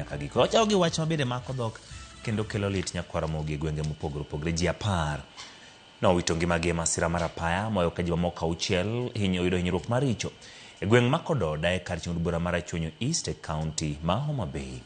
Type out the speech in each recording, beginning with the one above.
nyaka giko. Wachao gi wach mabende mako dhok kendo kelo lit nyakwaramogi gwenge mopogore opogore. Ji 10 nowito ngimagi e masira mar apaya moyo ka ji mamoko 6 oyudo hinyruok maricho e gweng' Makododa e kar chung'd bura mar Achonyo East e kaunti ma Homa Bay.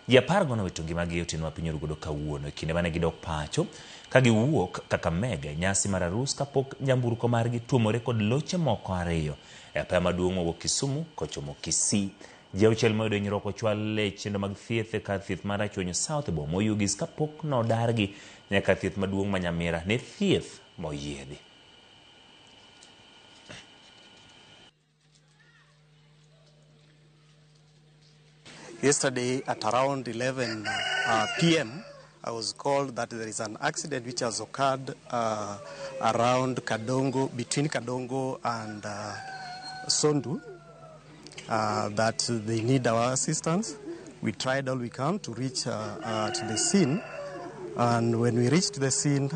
Ji 10 nowito ngimagi e otieno ma piny orugodo kawuono e kinde mane gidok pacho ka giwuok Kakamega nyasi mar arus kapok nyamburko margi tuomore kod loche moko 2 e apaya maduong' mowuok Kisumu kochomo Kisii. Ji 6 moyudo hinyruok ochwal e chenro mag thieth e kar thieth mar Achonyo South Boma Oyugis kapok nodargi nyaka thieth maduong' ma Nyamira ne thieth moyiedhi. Yesterday at around 11 p.m. I was called that there is an accident which has occurred around Kadongo, between Kadongo and Sondu, that they need our assistance. We tried all we can to reach to the scene, and when we reached the scene,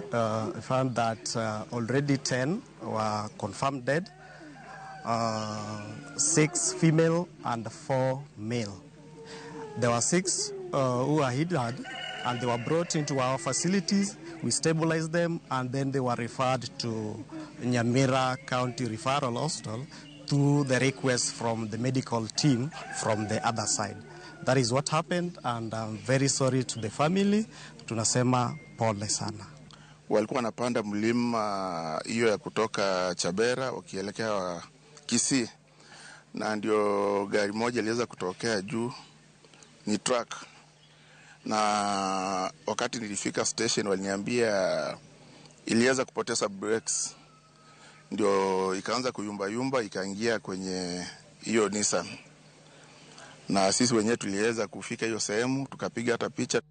we found that already 10 were confirmed dead, 6 female and 4 male. There were 6 who were injured, and they were brought into our facilities. We stabilized them, and then they were referred to Nyamira County Referral Hospital to the request from the medical team from the other side. That is what happened, and I'm very sorry to the family. Tunasema pole sana. Walikuwa wanapanda mlima hiyo ya kutoka Chabera wakielekea Kisii, na ndio gari moja iliweza kutokea juu, ni truck, na wakati nilifika station waliniambia iliweza kupoteza brakes, ndio ikaanza kuyumba ikaingia kwenye hiyo Nissan, na sisi wenyewe tuliweza kufika hiyo sehemu tukapiga hata picha.